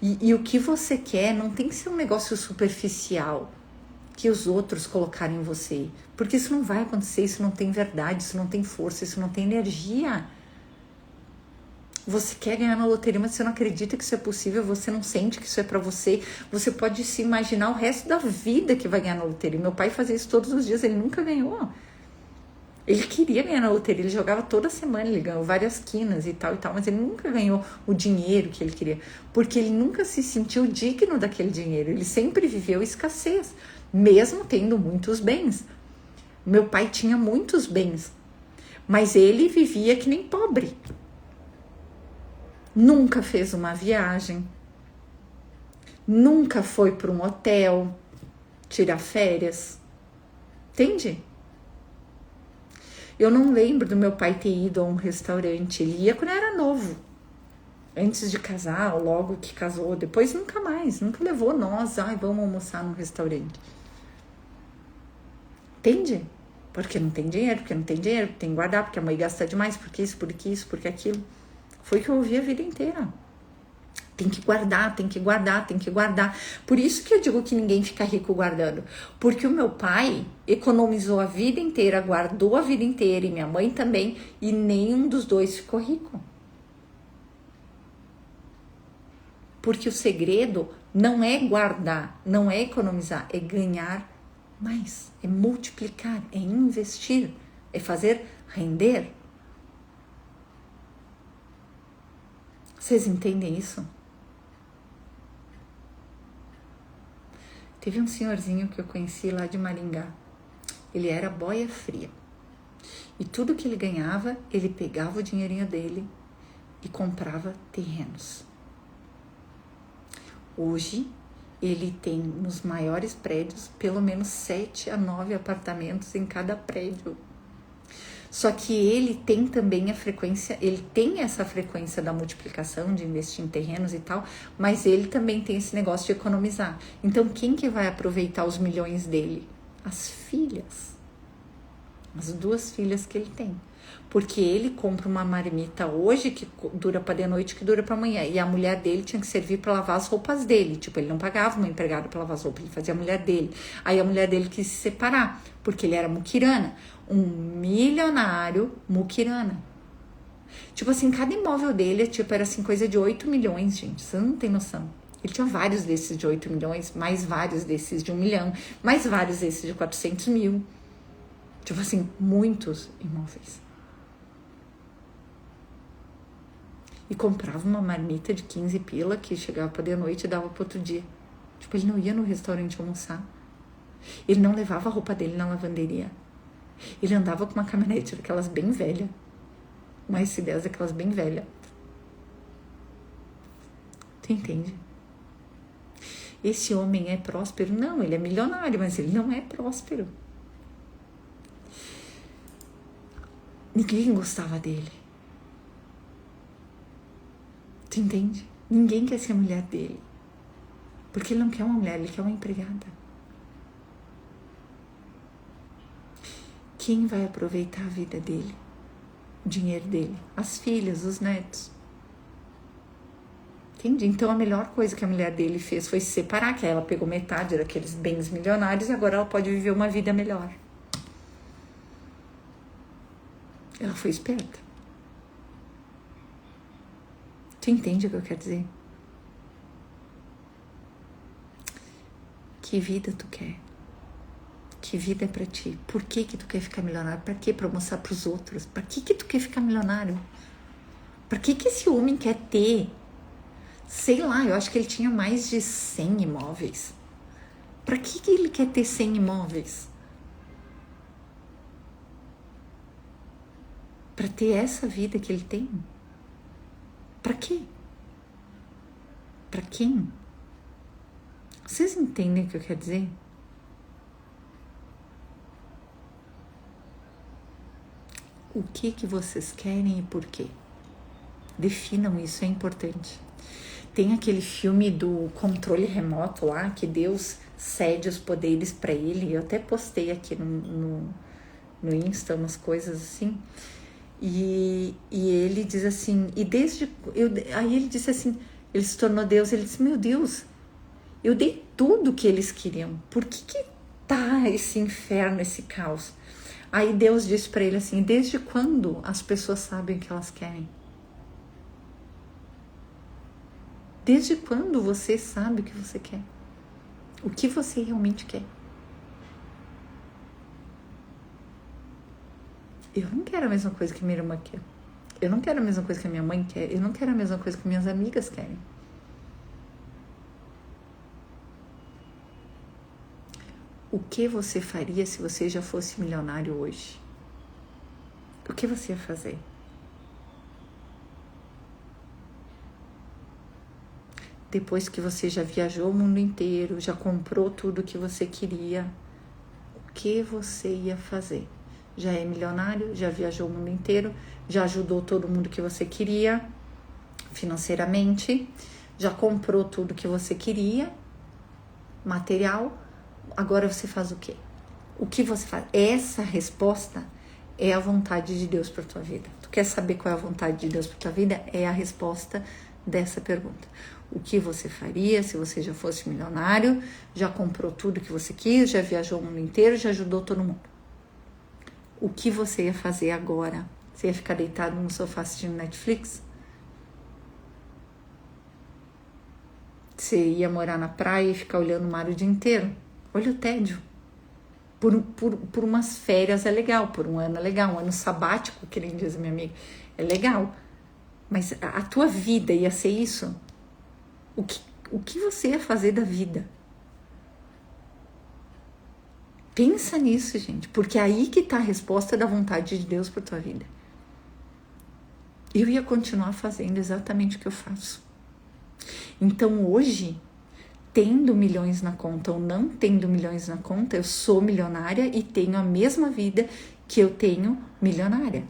E o que você quer não tem que ser um negócio superficial que os outros colocarem em você, porque isso não vai acontecer, isso não tem verdade, isso não tem força, isso não tem energia. Você quer ganhar na loteria, mas você não acredita que isso é possível, você não sente que isso é pra você. Você pode se imaginar o resto da vida que vai ganhar na loteria. Meu pai fazia isso todos os dias, ele nunca ganhou. Ele queria ganhar na loteria, ele jogava toda semana, ele ganhou várias quinas e tal, mas ele nunca ganhou o dinheiro que ele queria, porque ele nunca se sentiu digno daquele dinheiro, ele sempre viveu escassez, mesmo tendo muitos bens. Meu pai tinha muitos bens, mas ele vivia que nem pobre. Nunca fez uma viagem, nunca foi para um hotel tirar férias, entende? Eu não lembro do meu pai ter ido a um restaurante. Ele ia quando era novo, antes de casar, ou logo que casou. Depois nunca mais, nunca levou nós. Ai, vamos almoçar num restaurante. Entende? Porque não tem dinheiro, porque tem que guardar, porque a mãe gasta demais, porque isso, porque aquilo. Foi o que eu ouvi a vida inteira. Tem que guardar, tem que guardar, tem que guardar. Por isso que eu digo que ninguém fica rico guardando. Porque o meu pai economizou a vida inteira, guardou a vida inteira, e minha mãe também, e nenhum dos dois ficou rico. Porque o segredo não é guardar, não é economizar, é ganhar mais, é multiplicar, é investir, é fazer render. Vocês entendem isso? Teve um senhorzinho que eu conheci lá de Maringá. Ele era boia fria. E tudo que ele ganhava, ele pegava o dinheirinho dele e comprava terrenos. Hoje, ele tem nos maiores prédios pelo menos 7 a 9 apartamentos em cada prédio. Só que ele tem também a frequência, ele tem essa frequência da multiplicação, de investir em terrenos e tal, mas ele também tem esse negócio de economizar. Então, quem que vai aproveitar os milhões dele? As filhas. As 2 filhas que ele tem. Porque ele compra uma marmita hoje que dura para de noite, que dura para amanhã. E a mulher dele tinha que servir para lavar as roupas dele. Tipo, ele não pagava uma empregada para lavar as roupas, ele fazia a mulher dele. Aí a mulher dele quis se separar, porque ele era muquirana. Um milionário muquirana. Tipo assim, cada imóvel dele, tipo, era assim, coisa de 8 milhões, gente. Você não tem noção. Ele tinha vários desses de 8 milhões, mais vários desses de 1 milhão, mais vários desses de 400 mil. Tipo assim, muitos imóveis. E comprava uma marmita de 15 pila que chegava para de noite e dava para outro dia. Tipo, ele não ia no restaurante almoçar. Ele não levava a roupa dele na lavanderia. Ele andava com uma caminhonete daquelas bem velha. Uma S10 daquelas bem velha. Tu entende? Esse homem é próspero? Não, ele é milionário, mas ele não é próspero. Ninguém gostava dele. Tu entende? Ninguém quer ser a mulher dele. Porque ele não quer uma mulher, ele quer uma empregada. Quem vai aproveitar a vida dele? O dinheiro dele? As filhas, os netos. Entende? Então a melhor coisa que a mulher dele fez foi se separar, que ela pegou metade daqueles bens milionários e agora ela pode viver uma vida melhor. Ela foi esperta. Tu entende o que eu quero dizer? Que vida tu quer? Que vida é pra ti? Por que que tu quer ficar milionário? Pra quê? Pra mostrar pros outros? Pra que que tu quer ficar milionário? Pra que que esse homem quer ter? Sei lá, eu acho que ele tinha mais de 100 imóveis. Pra que que ele quer ter 100 imóveis? Pra ter essa vida que ele tem? Pra quê? Pra quem? Vocês entendem o que eu quero dizer? O que vocês querem e por quê? Definam isso, é importante. Tem aquele filme do controle remoto lá, que Deus cede os poderes para ele. Eu até postei aqui no Insta umas coisas assim. E ele diz assim, aí ele disse assim, ele se tornou Deus, ele disse, meu Deus, eu dei tudo que eles queriam, por que tá esse inferno, esse caos? Aí Deus disse para ele assim, desde quando as pessoas sabem o que elas querem? Desde quando você sabe o que você quer? O que você realmente quer? Eu não quero a mesma coisa que minha irmã quer. Eu não quero a mesma coisa que a minha mãe quer. Eu não quero a mesma coisa que minhas amigas querem. O que você faria se você já fosse milionário hoje? O que você ia fazer? Depois que você já viajou o mundo inteiro, já comprou tudo que você queria, o que você ia fazer? Já é milionário, já viajou o mundo inteiro, já ajudou todo mundo que você queria financeiramente, já comprou tudo que você queria, material, agora você faz o quê? O que você faz? Essa resposta é a vontade de Deus para tua vida. Tu quer saber qual é a vontade de Deus para tua vida? É a resposta dessa pergunta. O que você faria se você já fosse milionário, já comprou tudo que você quis, já viajou o mundo inteiro, já ajudou todo mundo? O que você ia fazer agora? Você ia ficar deitado no sofá assistindo Netflix? Você ia morar na praia e ficar olhando o mar o dia inteiro? Olha o tédio. Por umas férias é legal, por um ano é legal, um ano sabático, que nem diz a minha amiga, é legal. Mas a tua vida ia ser isso? O que você ia fazer da vida? Pensa nisso, gente, porque é aí que está a resposta da vontade de Deus para tua vida. Eu ia continuar fazendo exatamente o que eu faço. Então hoje, tendo milhões na conta ou não tendo milhões na conta, eu sou milionária e tenho a mesma vida que eu tenho milionária.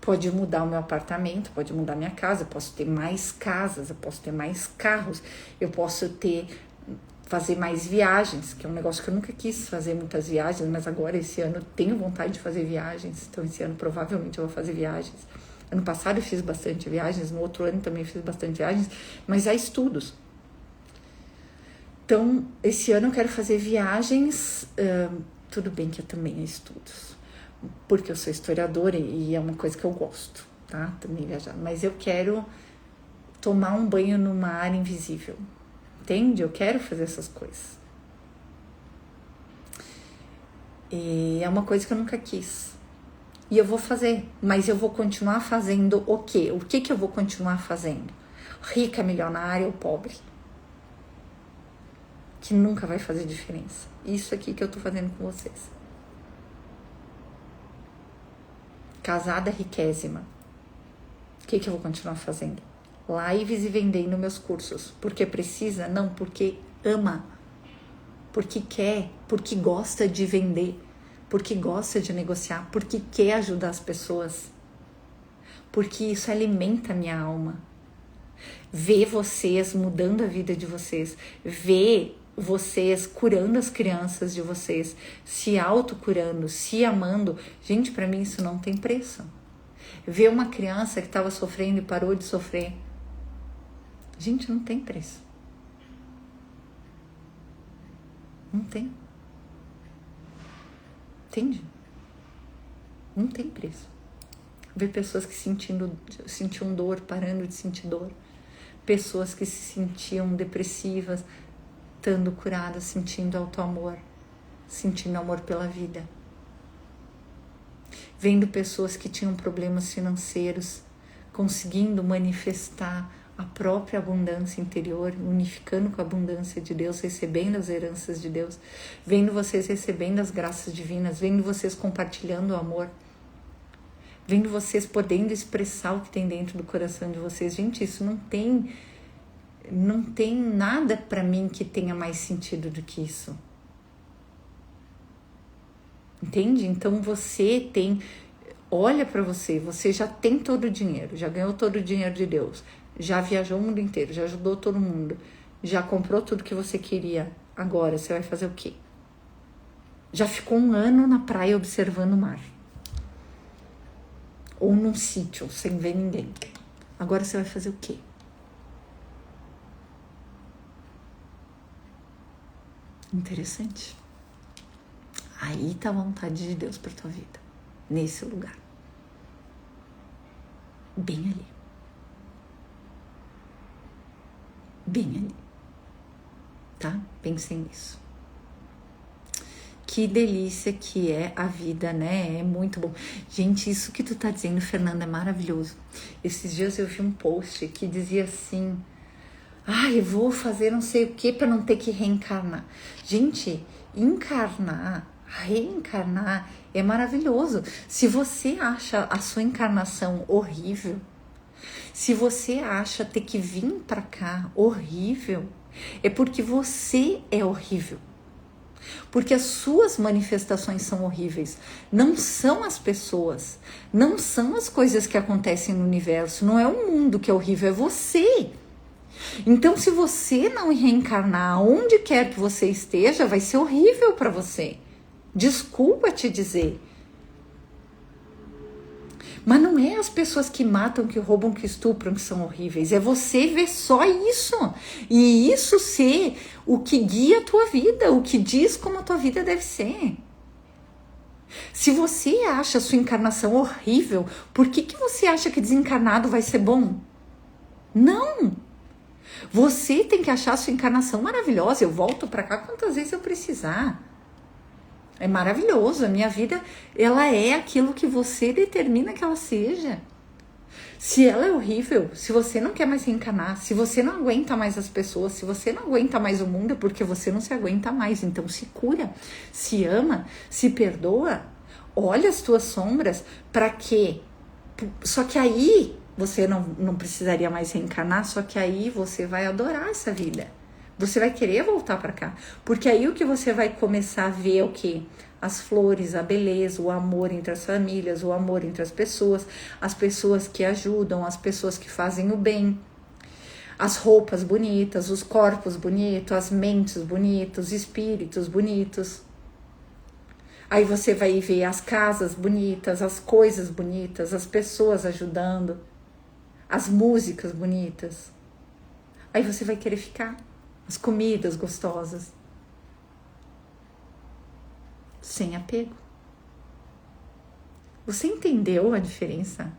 Pode mudar o meu apartamento, pode mudar minha casa, eu posso ter mais casas, eu posso ter mais carros, eu posso fazer mais viagens, que é um negócio que eu nunca quis fazer muitas viagens, mas agora esse ano eu tenho vontade de fazer viagens, então esse ano provavelmente eu vou fazer viagens. Ano passado eu fiz bastante viagens, no outro ano também fiz bastante viagens, mas há estudos. Então, esse ano eu quero fazer viagens, tudo bem que eu também há estudos, porque eu sou historiadora e é uma coisa que eu gosto, tá? Também viajar, mas eu quero tomar um banho no mar invisível, entende? Eu quero fazer essas coisas. E é uma coisa que eu nunca quis. E eu vou fazer, mas eu vou continuar fazendo o quê? O que eu vou continuar fazendo? Rica, milionária ou pobre? Que nunca vai fazer diferença. Isso aqui que eu tô fazendo com vocês. Casada riquésima. O que eu vou continuar fazendo? Lives e vendendo meus cursos. Porque precisa? Não, porque ama. Porque quer, porque gosta de vender. Porque gosta de negociar, porque quer ajudar as pessoas, porque isso alimenta a minha alma. Ver vocês mudando a vida de vocês, ver vocês curando as crianças de vocês, se autocurando, se amando, gente, para mim isso não tem preço. Ver uma criança que estava sofrendo e parou de sofrer, gente, não tem preço. Não tem. Entende? Não tem preço. Ver pessoas que sentiam dor, parando de sentir dor. Pessoas que se sentiam depressivas, estando curadas, sentindo auto-amor, sentindo amor pela vida. Vendo pessoas que tinham problemas financeiros, conseguindo manifestar a própria abundância interior, unificando com a abundância de Deus, recebendo as heranças de Deus, vendo vocês recebendo as graças divinas, vendo vocês compartilhando o amor, vendo vocês podendo expressar o que tem dentro do coração de vocês. Gente, isso não tem nada para mim que tenha mais sentido do que isso. Entende? Então você tem Olha para você, você já tem todo o dinheiro, já ganhou todo o dinheiro de Deus, já viajou o mundo inteiro, já ajudou todo mundo, já comprou tudo que você queria. Agora você vai fazer o quê? Já ficou 1 ano na praia observando o mar. Ou num sítio, sem ver ninguém. Agora você vai fazer o quê? Interessante. Aí tá a vontade de Deus pra tua vida. Nesse lugar. Bem ali. Bem ali. Tá? Pensem nisso. Que delícia que é a vida, né? É muito bom. Gente, isso que tu tá dizendo, Fernanda, é maravilhoso. Esses dias eu vi um post que dizia assim: eu vou fazer não sei o que para não ter que reencarnar. Gente, reencarnar é maravilhoso. Se você acha a sua encarnação horrível, se você acha ter que vir para cá horrível, é porque você é horrível. Porque as suas manifestações são horríveis. Não são as pessoas, não são as coisas que acontecem no universo, não é o mundo que é horrível, é você. Então, se você não reencarnar onde quer que você esteja, vai ser horrível para você. Desculpa te dizer. Mas não é as pessoas que matam, que roubam, que estupram que são horríveis. É você ver só isso. E isso ser o que guia a tua vida, o que diz como a tua vida deve ser. Se você acha a sua encarnação horrível, por que você acha que desencarnado vai ser bom? Não! Você tem que achar a sua encarnação maravilhosa. Eu volto para cá quantas vezes eu precisar. É maravilhoso. A minha vida, ela é aquilo que você determina que ela seja. Se ela é horrível, se você não quer mais reencarnar, se você não aguenta mais as pessoas, se você não aguenta mais o mundo, é porque você não se aguenta mais. Então se cura, se ama, se perdoa, olha as tuas sombras. Para quê? Só que aí você não precisaria mais reencarnar, só que aí você vai adorar essa vida. Você vai querer voltar para cá. Porque aí o que você vai começar a ver é o quê? As flores, a beleza, o amor entre as famílias, o amor entre as pessoas que ajudam, as pessoas que fazem o bem, as roupas bonitas, os corpos bonitos, as mentes bonitas, os espíritos bonitos. Aí você vai ver as casas bonitas, as coisas bonitas, as pessoas ajudando, as músicas bonitas. Aí você vai querer ficar. As comidas gostosas. Sem apego. Você entendeu a diferença?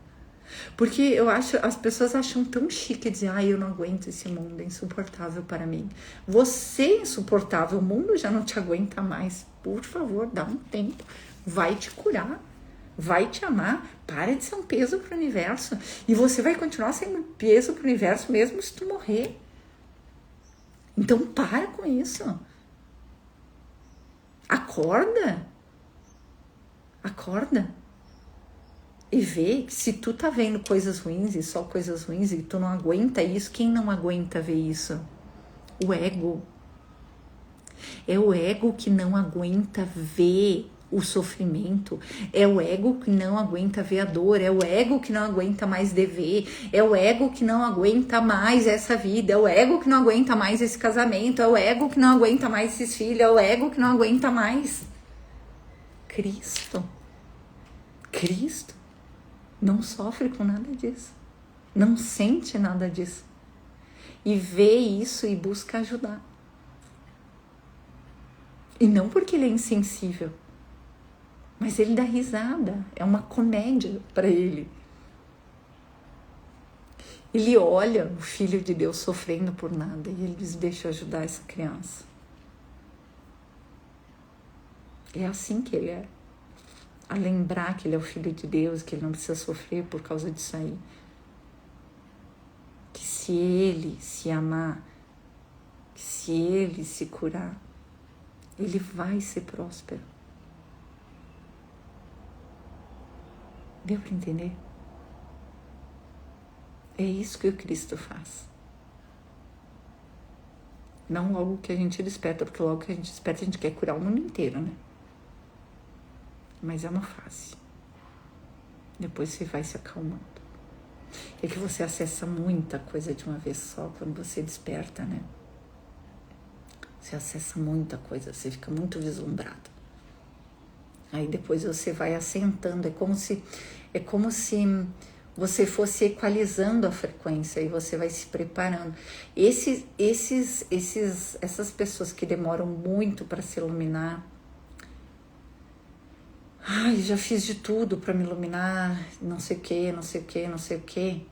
Porque eu acho, as pessoas acham tão chique dizer, eu não aguento esse mundo, é insuportável para mim. Você é insuportável, o mundo já não te aguenta mais. Por favor, dá um tempo. Vai te curar. Vai te amar. Para de ser um peso para o universo. E você vai continuar sendo um peso para o universo mesmo se tu morrer. Então para com isso. Acorda. Acorda. E vê que se tu tá vendo coisas ruins e só coisas ruins e tu não aguenta isso, quem não aguenta ver isso? O ego. É o ego que não aguenta ver o sofrimento, é o ego que não aguenta ver a dor, é o ego que não aguenta mais dever, é o ego que não aguenta mais essa vida, é o ego que não aguenta mais esse casamento, é o ego que não aguenta mais esses filhos, é o ego que não aguenta mais. Cristo não sofre com nada disso, não sente nada disso e vê isso e busca ajudar. E não porque ele é insensível, mas ele dá risada, é uma comédia para ele. Ele olha o Filho de Deus sofrendo por nada e ele diz, deixa eu ajudar essa criança. É assim que ele é. A lembrar que ele é o Filho de Deus, que ele não precisa sofrer por causa disso aí. Que se ele se amar, que se ele se curar, ele vai ser próspero. Deu para entender? É isso que o Cristo faz. Não logo que a gente desperta, porque logo que a gente desperta a gente quer curar o mundo inteiro, né? Mas é uma fase. Depois você vai se acalmando. É que você acessa muita coisa de uma vez só quando você desperta, né? Você acessa muita coisa, você fica muito vislumbrado. Aí depois você vai assentando, é como se você fosse equalizando a frequência e você vai se preparando. Essas pessoas que demoram muito para se iluminar, ai, já fiz de tudo para me iluminar, não sei o que, não sei o que, não sei o que.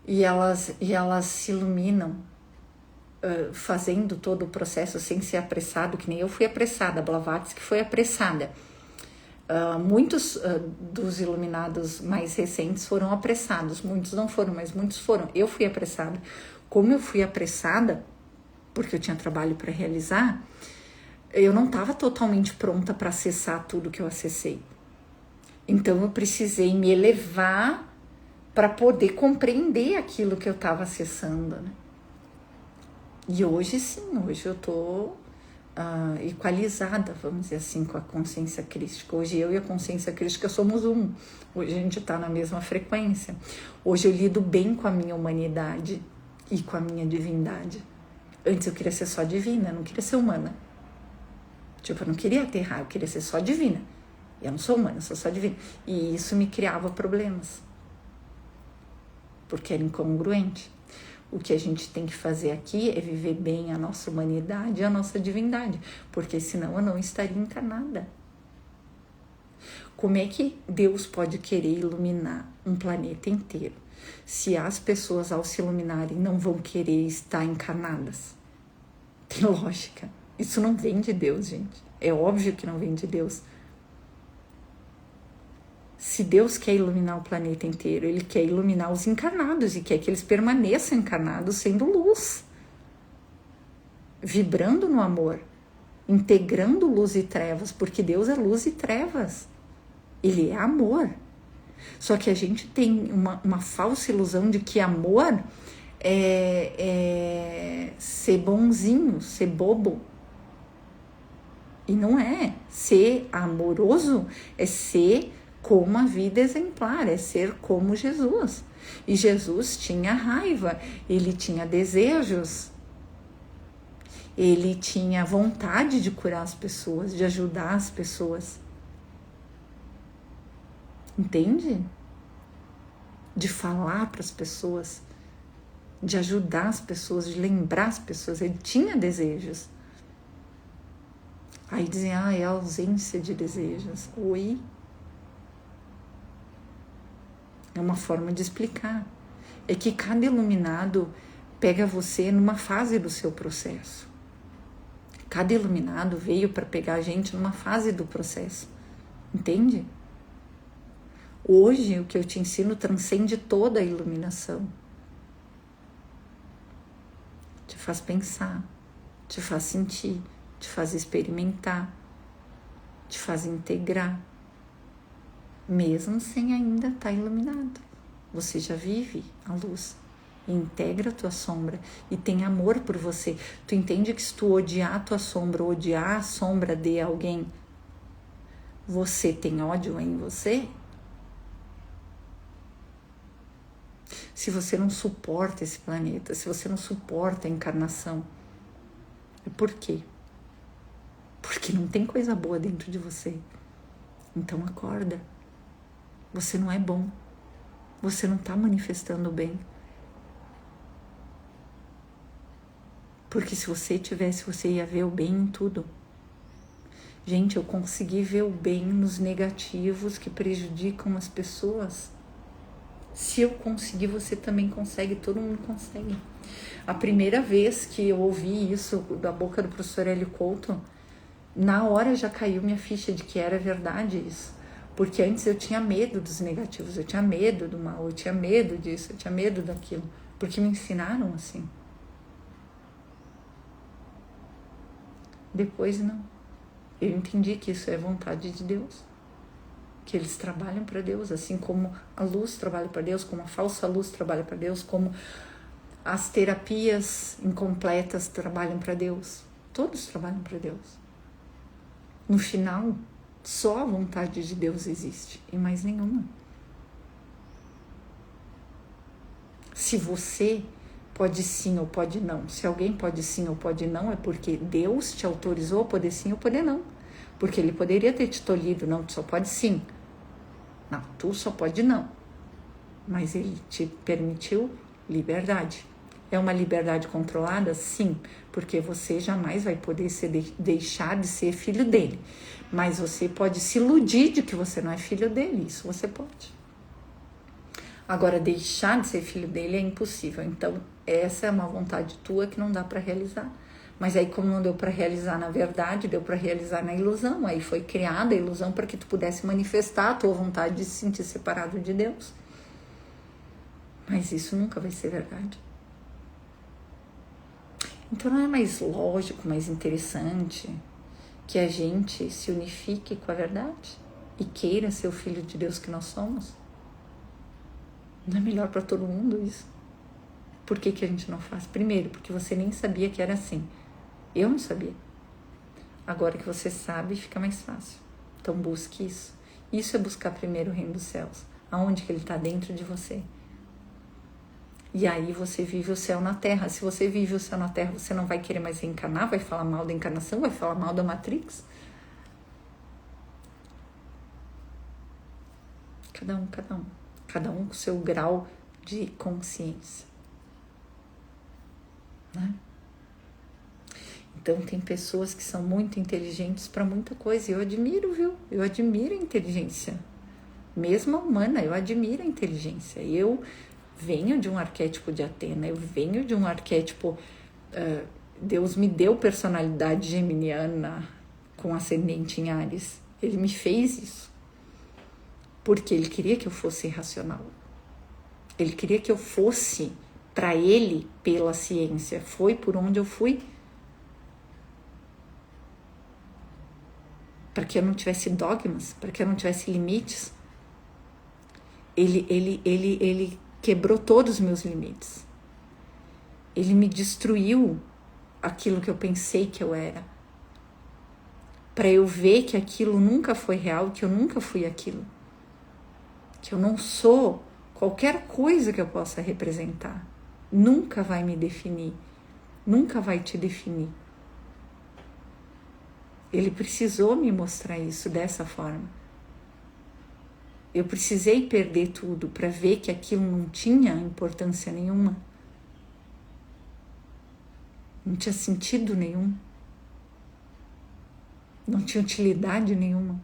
E elas se iluminam fazendo todo o processo sem ser apressado, que nem eu fui apressada, a Blavatsky foi apressada. Muitos dos iluminados mais recentes foram apressados, muitos não foram, mas muitos foram. Eu fui apressada. Como eu fui apressada, porque eu tinha trabalho para realizar, eu não estava totalmente pronta para acessar tudo que eu acessei. Então eu precisei me elevar para poder compreender aquilo que eu estava acessando, né? E hoje sim, hoje eu estou equalizada, vamos dizer assim, com a consciência crística. Hoje eu e a consciência crística somos um. Hoje a gente está na mesma frequência. Hoje eu lido bem com a minha humanidade e com a minha divindade. Antes eu queria ser só divina, eu não queria ser humana. Tipo, eu não queria aterrar, eu queria ser só divina. Eu não sou humana, eu sou só divina. E isso me criava problemas. Porque era incongruente. O que a gente tem que fazer aqui é viver bem a nossa humanidade e a nossa divindade, porque senão eu não estaria encarnada. Como é que Deus pode querer iluminar um planeta inteiro se as pessoas, ao se iluminarem, não vão querer estar encarnadas? Tem lógica. Isso não vem de Deus, gente. É óbvio que não vem de Deus. Se Deus quer iluminar o planeta inteiro, Ele quer iluminar os encarnados e quer que eles permaneçam encarnados sendo luz, vibrando no amor, integrando luz e trevas, porque Deus é luz e trevas, Ele é amor. Só que a gente tem uma falsa ilusão de que amor é ser bonzinho, ser bobo. E não é. Ser amoroso é ser como a vida exemplar, é ser como Jesus. E Jesus tinha raiva, ele tinha desejos, ele tinha vontade de curar as pessoas, de ajudar as pessoas. Entende? De falar para as pessoas, de ajudar as pessoas, de lembrar as pessoas. Ele tinha desejos. Aí dizem, é a ausência de desejos. Oi? É uma forma de explicar. É que cada iluminado pega você numa fase do seu processo. Cada iluminado veio para pegar a gente numa fase do processo. Entende? Hoje, o que eu te ensino transcende toda a iluminação. Te faz pensar, te faz sentir, te faz experimentar, te faz integrar. Mesmo sem ainda estar iluminado. Você já vive a luz. E integra a tua sombra. E tem amor por você. Tu entende que se tu odiar a tua sombra, ou odiar a sombra de alguém, você tem ódio em você? Se você não suporta esse planeta, se você não suporta a encarnação, é por quê? Porque não tem coisa boa dentro de você. Então acorda. Você não é bom. Você não está manifestando o bem. Porque se você tivesse, você ia ver o bem em tudo. Gente, eu consegui ver o bem nos negativos que prejudicam as pessoas. Se eu conseguir, você também consegue, todo mundo consegue. A primeira vez que eu ouvi isso da boca do professor Hélio Couto, na hora já caiu minha ficha de que era verdade isso. Porque antes eu tinha medo dos negativos, eu tinha medo do mal, eu tinha medo disso, eu tinha medo daquilo. Porque me ensinaram assim. Depois não. Eu entendi que isso é vontade de Deus. Que eles trabalham para Deus, assim como a luz trabalha para Deus, como a falsa luz trabalha para Deus, como as terapias incompletas trabalham para Deus. Todos trabalham para Deus. No final, Só a vontade de Deus existe e mais nenhuma. Se você pode sim ou pode não, se alguém pode sim ou pode não, é porque Deus te autorizou a poder sim ou poder não. Porque ele poderia ter te tolhido, não, tu só pode sim. Não, tu só pode não. Mas ele te permitiu liberdade. É uma liberdade controlada? Sim, porque você jamais vai poder deixar de ser filho dele. Mas você pode se iludir de que você não é filho dele, isso você pode. Agora, deixar de ser filho dele é impossível. Então, essa é uma vontade tua que não dá para realizar. Mas aí, como não deu para realizar na verdade, deu para realizar na ilusão. Aí foi criada a ilusão para que tu pudesse manifestar a tua vontade de se sentir separado de Deus. Mas isso nunca vai ser verdade. Então não é mais lógico, mais interessante que a gente se unifique com a verdade e queira ser o filho de Deus que nós somos? Não é melhor para todo mundo isso? Por que a gente não faz? Primeiro, porque você nem sabia que era assim. Eu não sabia. Agora que você sabe, fica mais fácil. Então busque isso. Isso é buscar primeiro o reino dos céus. Aonde que ele está? Dentro de você. E aí você vive o céu na terra. Se você vive o céu na terra, você não vai querer mais reencarnar, vai falar mal da encarnação, vai falar mal da Matrix. Cada um. Cada um com o seu grau de consciência. Né? Então tem pessoas que são muito inteligentes para muita coisa. E eu admiro, viu? Eu admiro a inteligência. Mesmo a humana, eu admiro a inteligência. Eu venho de um arquétipo de Atena, eu venho de um arquétipo... Deus me deu personalidade geminiana com ascendente em Áries. Ele me fez isso. Porque ele queria que eu fosse racional. Ele queria que eu fosse para ele pela ciência. Foi por onde eu fui. Para que eu não tivesse dogmas, para que eu não tivesse limites. Ele quebrou todos os meus limites. Ele me destruiu aquilo que eu pensei que eu era. Para eu ver que aquilo nunca foi real, que eu nunca fui aquilo. Que eu não sou qualquer coisa que eu possa representar. Nunca vai me definir. Nunca vai te definir. Ele precisou me mostrar isso dessa forma. Eu precisei perder tudo para ver que aquilo não tinha importância nenhuma. Não tinha sentido nenhum. Não tinha utilidade nenhuma.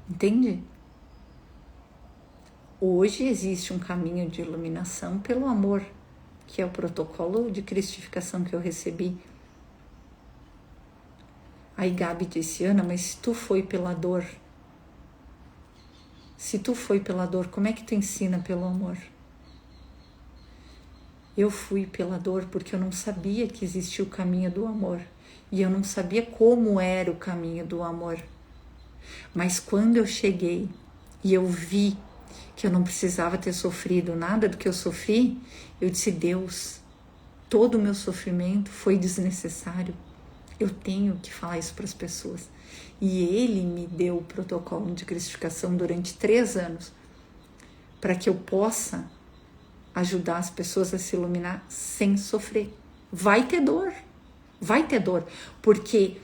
Entende? Hoje existe um caminho de iluminação pelo amor, que é o protocolo de cristificação que eu recebi. Aí Gabi disse, Ana, mas se tu foi pela dor, como é que tu ensina pelo amor? Eu fui pela dor porque eu não sabia que existia o caminho do amor. E eu não sabia como era o caminho do amor. Mas quando eu cheguei e eu vi que eu não precisava ter sofrido nada do que eu sofri, eu disse, Deus, todo o meu sofrimento foi desnecessário. Eu tenho que falar isso para as pessoas. E ele me deu o protocolo de cristificação durante 3 anos para que eu possa ajudar as pessoas a se iluminar sem sofrer. Vai ter dor, porque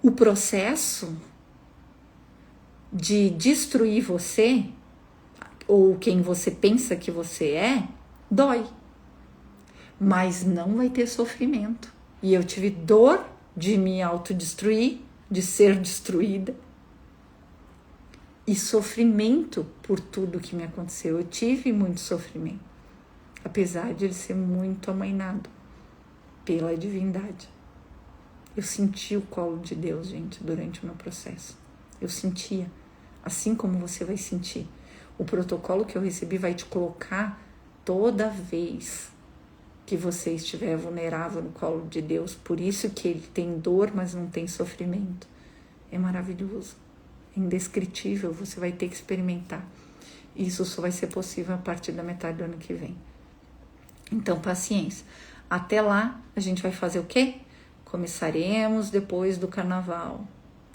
o processo de destruir você, ou quem você pensa que você é, dói. Mas não vai ter sofrimento. E eu tive dor de me autodestruir, de ser destruída. E sofrimento por tudo que me aconteceu. Eu tive muito sofrimento. Apesar de ele ser muito amainado pela divindade. Eu senti o colo de Deus, gente, durante o meu processo. Eu sentia. Assim como você vai sentir. O protocolo que eu recebi vai te colocar toda vez que você estiver vulnerável no colo de Deus. Por isso que ele tem dor, mas não tem sofrimento. É maravilhoso. É indescritível. Você vai ter que experimentar. Isso só vai ser possível a partir da metade do ano que vem. Então, paciência. Até lá, a gente vai fazer o quê? Começaremos depois do carnaval.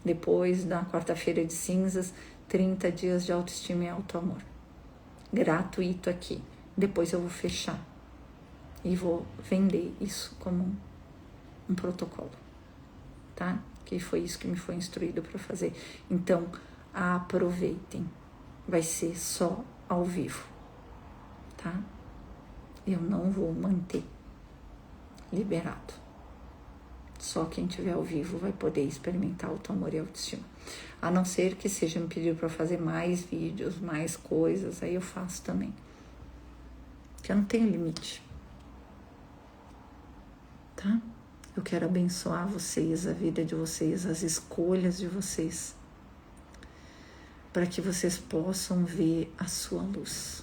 Depois da quarta-feira de cinzas, 30 dias de autoestima e autoamor. Gratuito aqui. Depois eu vou fechar e vou vender isso como um protocolo, tá? Que foi isso que me foi instruído para fazer. Então, aproveitem. Vai ser só ao vivo, tá? Eu não vou manter liberado. Só quem tiver ao vivo vai poder experimentar autoamor e autoestima. A não ser que seja me pedido para fazer mais vídeos, mais coisas, aí eu faço também. Porque eu não tenho limite. Tá? Eu quero abençoar vocês, a vida de vocês, as escolhas de vocês, para que vocês possam ver a sua luz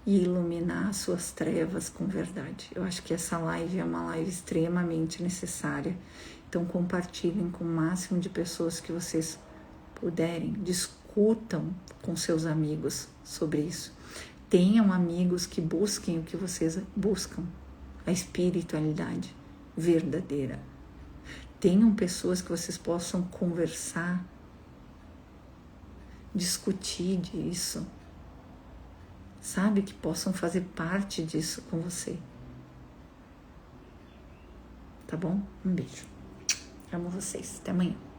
e iluminar as suas trevas com verdade. Eu acho que essa live é uma live extremamente necessária. Então compartilhem com o máximo de pessoas que vocês puderem. Discutam com seus amigos sobre isso. Tenham amigos que busquem o que vocês buscam, a espiritualidade verdadeira. Tenham pessoas que vocês possam conversar, discutir disso, sabe? Que possam fazer parte disso com você. Tá bom? Um beijo. Amo vocês. Até amanhã.